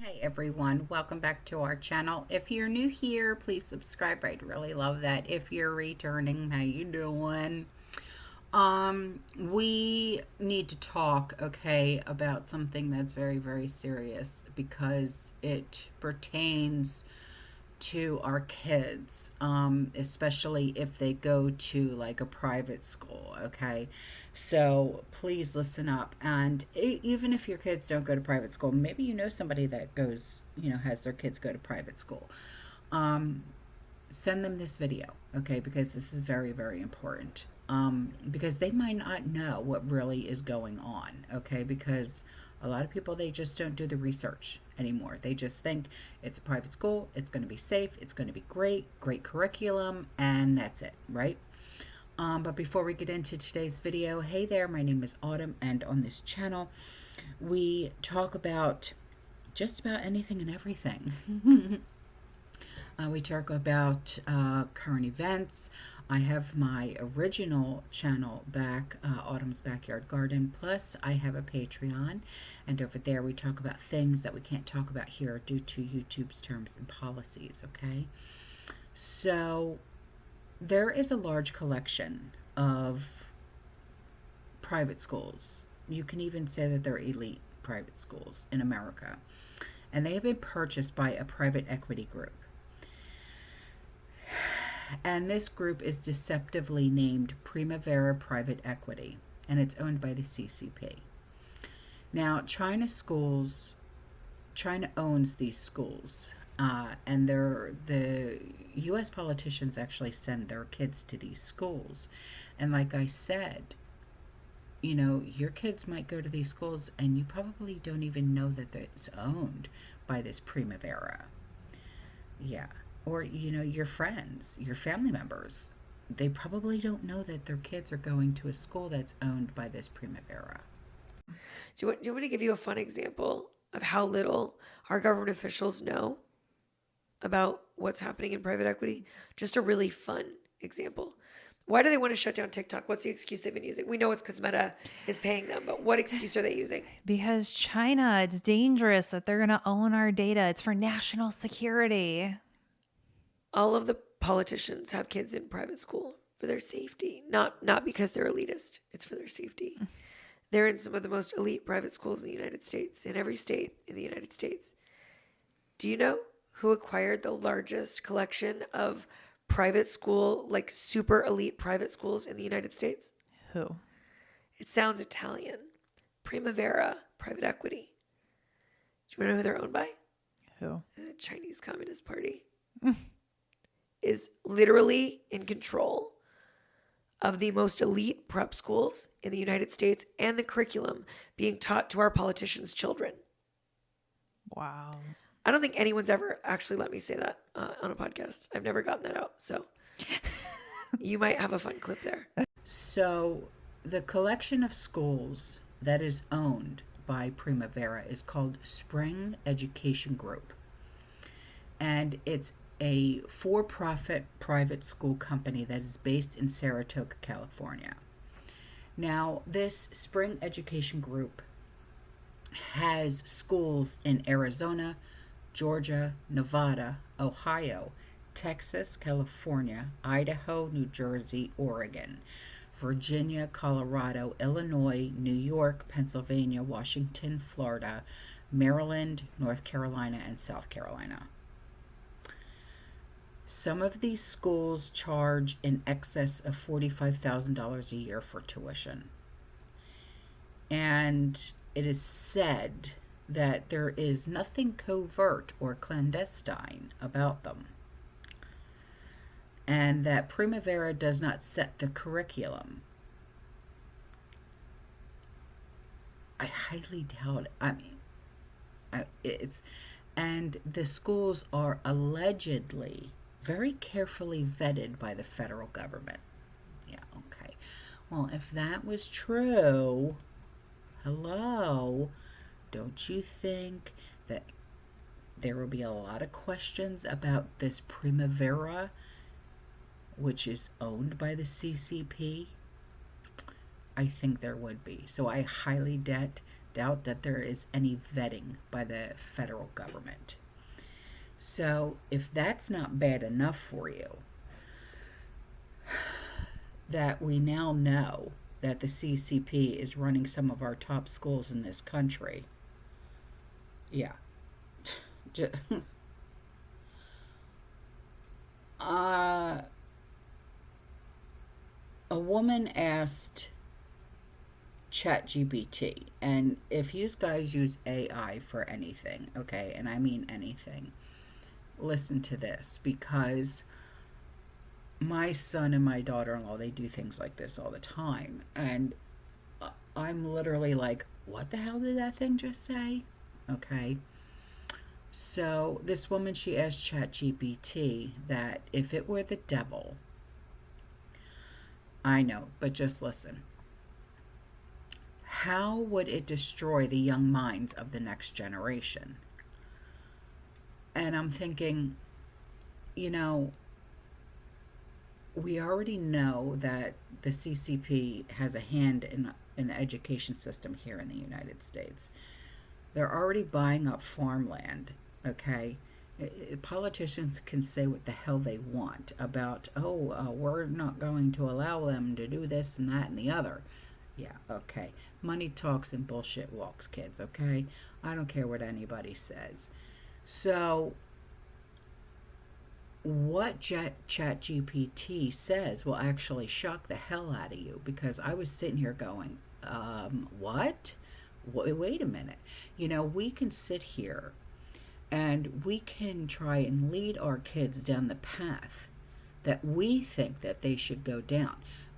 Hey everyone, welcome back to our channel. If you're new here, please subscribe. I'd really love that. If you're returning, how you doing? We need to talk, okay, about something that's very, very serious because it pertains to our kids, especially if they go to like a private school, okay? So please listen up. And even if your kids don't go to private school, maybe you know somebody that goes, has their kids go to private school. Um, Send them this video, okay? Because this is very, very important. Because they might not know what really is going on, okay? Because a lot of people, they just don't do the research anymore. They just think it's a private school, it's going to be safe, it's going to be great, great curriculum, and that's it, right? But before we get into today's video, hey there, my name is Autumn, and on this channel, we talk about just about anything and everything. We talk about current events. I have my original channel back, Autumn's Backyard Garden. Plus, I have a Patreon. And over there, we talk about things that we can't talk about here due to YouTube's terms and policies, okay? So, there is a large collection of private schools. You can even say that they're elite private schools in America. And they have been purchased by a private equity group. And this group is deceptively named Primavera Private Equity, and it's owned by the CCP. Now, China owns these schools, and the U.S. politicians actually send their kids to these schools. And like I said, your kids might go to these schools, and you probably don't even know that it's owned by this Primavera. Yeah. Or, your friends, your family members, they probably don't know that their kids are going to a school that's owned by this Primavera. Do you want me to give you a fun example of how little our government officials know about what's happening in private equity? Just a really fun example. Why do they want to shut down TikTok? What's the excuse they've been using? We know it's because Meta is paying them, but what excuse are they using? Because China, it's dangerous that they're going to own our data. It's for national security. All of the politicians have kids in private school for their safety, not because they're elitist. It's for their safety. They're in some of the most elite private schools in the United States, in every state in the United States. Do you know who acquired the largest collection of private school, like super elite private schools in the United States? Who? It sounds Italian. Primavera Private Equity. Do you want to know who they're owned by? Who? The Chinese Communist Party is literally in control of the most elite prep schools in the United States and the curriculum being taught to our politicians' children. Wow. I don't think anyone's ever actually let me say that on a podcast. I've never gotten that out. So you might have a fun clip there. So, the collection of schools that is owned by Primavera is called Spring Education Group. And it's a for-profit private school company that is based in Saratoga, California. Now, this Spring Education Group has schools in Arizona, Georgia, Nevada, Ohio, Texas, California, Idaho, New Jersey, Oregon, Virginia, Colorado, Illinois, New York, Pennsylvania, Washington, Florida, Maryland, North Carolina, and South Carolina. Some of these schools charge in excess of $45,000 a year for tuition. And it is said that there is nothing covert or clandestine about them. And that Primavera does not set the curriculum. I highly doubt it. I mean, and the schools are allegedly very carefully vetted by the federal government. Yeah, okay. Well, if that was true, hello, don't you think that there will be a lot of questions about this Primavera, which is owned by the CCP? I think there would be. So I highly doubt doubt that there is any vetting by the federal government. So if that's not bad enough for you, that we now know that the CCP is running some of our top schools in this country, yeah. Just, uh, a woman asked ChatGPT, and if you guys use AI for anything, okay, and I mean anything, listen to this, because my son and my daughter-in-law, they do things like this all the time, and I'm literally like, what the hell did that thing just say? Okay. So this woman, she asked ChatGPT that if it were the devil, I know, but just listen, how would it destroy the young minds of the next generation? And I'm thinking, you know, we already know that the CCP has a hand in the education system here in the United States. They're already buying up farmland, okay? Politicians can say what the hell they want about, we're not going to allow them to do this and that and the other. Yeah, okay. Money talks and bullshit walks, kids, okay? I don't care what anybody says. So, what ChatGPT says will actually shock the hell out of you, because I was sitting here going, what? Wait a minute. You know, we can sit here and we can try and lead our kids down the path that we think that they should go down.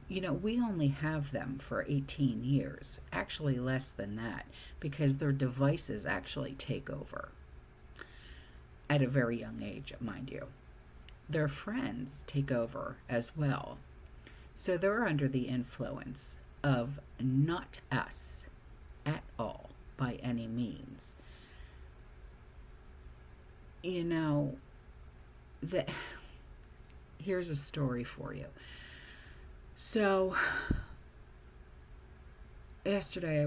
You know, we only have them for 18 years, actually less than that, because their devices actually take over at a very young age, mind you. Their friends take over as well. So they're under the influence of not us at all by any means. You know, here's a story for you. So yesterday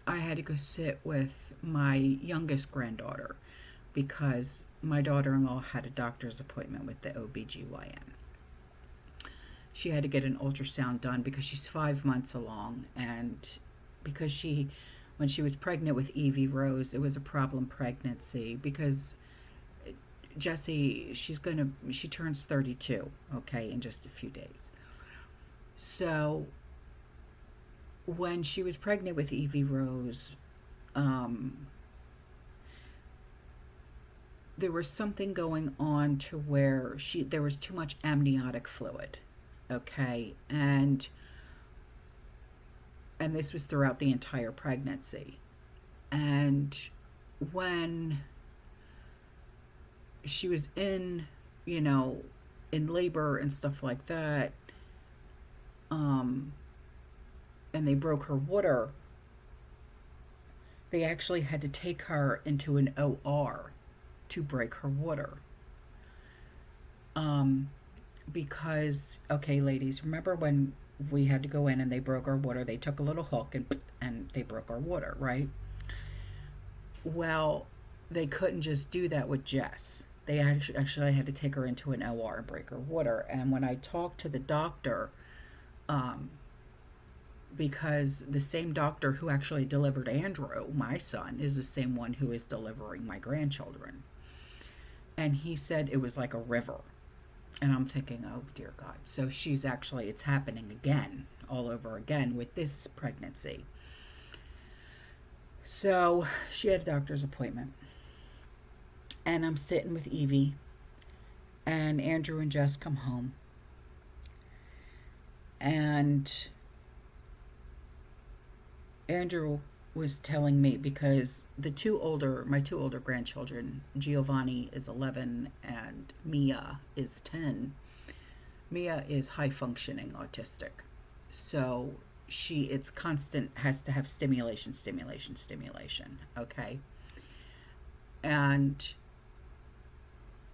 I had to go sit with my youngest granddaughter because my daughter-in-law had a doctor's appointment with the OBGYN. She had to get an ultrasound done because she's 5 months along, and because when she was pregnant with Evie Rose, it was a problem pregnancy because Jessie, she turns 32, okay, in just a few days. So when she was pregnant with Evie Rose, there was something going on to where there was too much amniotic fluid, okay, and this was throughout the entire pregnancy. And when she was in labor and stuff like that, and they broke her water, they actually had to take her into an OR to break her water. Because, okay, ladies, remember when we had to go in and they broke our water? They took a little hook and they broke our water, right? Well, they couldn't just do that with Jess. They actually had to take her into an OR and break her water. And when I talked to the doctor, because the same doctor who actually delivered Andrew, my son, is the same one who is delivering my grandchildren. And he said it was like a river. And I'm thinking, oh dear God. So it's happening again, all over again with this pregnancy. So she had a doctor's appointment. And I'm sitting with Evie. And Andrew and Jess come home. And Andrew was telling me, because my two older grandchildren, Giovanni is 11 and Mia is 10. Mia is high functioning autistic. So it's constant, has to have stimulation, okay? And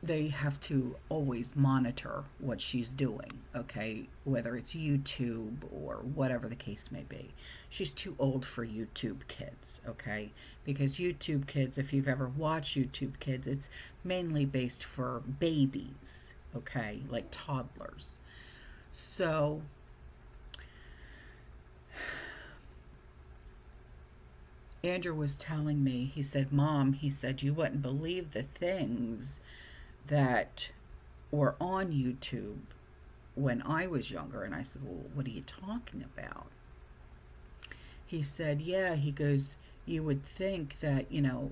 they have to always monitor what she's doing, okay? Whether it's YouTube or whatever the case may be. She's too old for YouTube Kids, okay? Because YouTube Kids, if you've ever watched YouTube Kids, it's mainly based for babies, okay? Like toddlers. So Andrew was telling me, he said, Mom, he said, you wouldn't believe the things that were on YouTube when I was younger. And I said, well, what are you talking about? He said, yeah, he goes, you would think that, you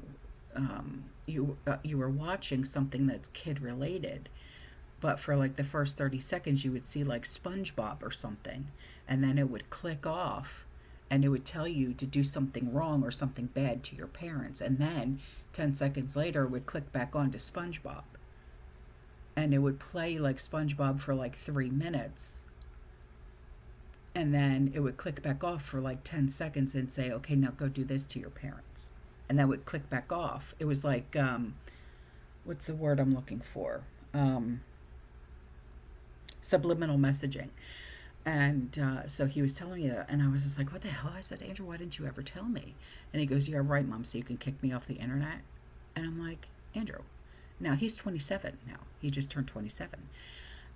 were watching something that's kid related, but for like the first 30 seconds you would see like SpongeBob or something, and then it would click off and it would tell you to do something wrong or something bad to your parents, and then 10 seconds later it would click back on to SpongeBob, and it would play like SpongeBob for like 3 minutes, and then it would click back off for like 10 seconds and say, okay, now go do this to your parents, and then would click back off. It was like, what's the word I'm looking for? Subliminal messaging. And so he was telling me that, and I was just like, what the hell? I said, Andrew, why didn't you ever tell me? And he goes, yeah, right, Mom, so you can kick me off the internet. And I'm like, Andrew, now he's 27 now. He just turned 27.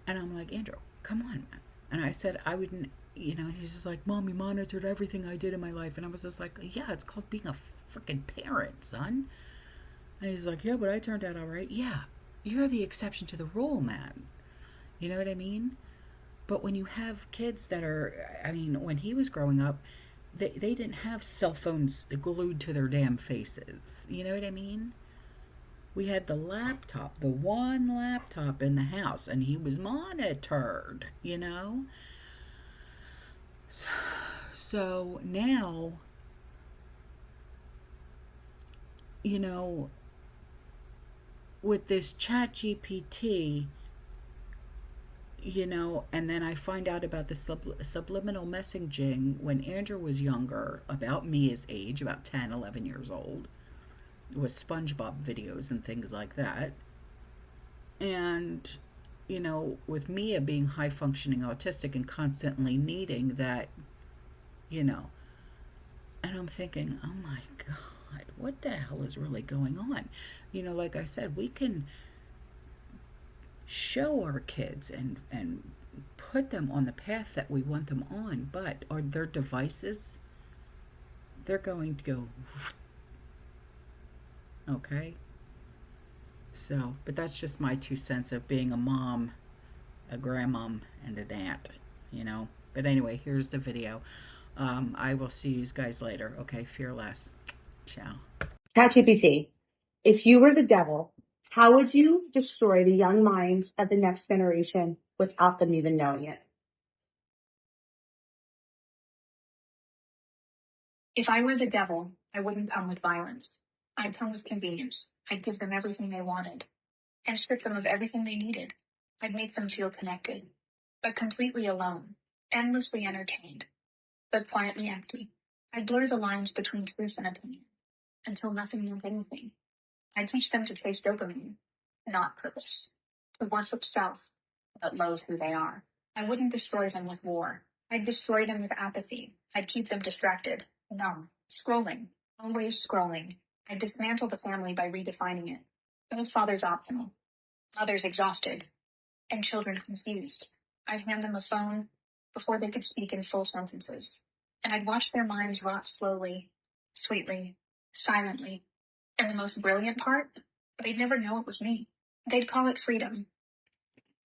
And I'm like, Andrew, come on, man. And I said, I wouldn't, he's just like, Mom, you monitored everything I did in my life. And I was just like, yeah, it's called being a freaking parent, son. And he's like, yeah, but I turned out all right. Yeah, you're the exception to the rule, man. You know what I mean? But when you have kids that are, I mean, when he was growing up, they didn't have cell phones glued to their damn faces. You know what I mean? We had the laptop, the one laptop in the house, and he was monitored, So now, with this chat GPT, and then I find out about the subliminal messaging when Andrew was younger, about Mia's age, about 10, 11 years old, with SpongeBob videos and things like that. And, with Mia being high functioning autistic and constantly needing that, and I'm thinking, oh my God, what the hell is really going on? Like I said, we can show our kids and put them on the path that we want them on, but are their devices, they're going to go okay. So, but that's just my 2 cents of being a mom, a grandmom, and an aunt, but anyway, here's the video. I will see you guys later. Okay, fear less. Ciao. ChatGPT, if you were the devil, how would you destroy the young minds of the next generation without them even knowing it? If I were the devil, I wouldn't come with violence. I'd come with convenience. I'd give them everything they wanted and strip them of everything they needed. I'd make them feel connected, but completely alone, endlessly entertained, but quietly empty. I'd blur the lines between truth and opinion until nothing meant anything. I'd teach them to chase dopamine, not purpose, to worship self, but loathe who they are. I wouldn't destroy them with war. I'd destroy them with apathy. I'd keep them distracted, numb, scrolling, always scrolling. I'd dismantle the family by redefining it. Make fathers optional, mothers exhausted, and children confused. I'd hand them a phone before they could speak in full sentences, and I'd watch their minds rot slowly, sweetly, silently. And the most brilliant part? They'd never know it was me. They'd call it freedom,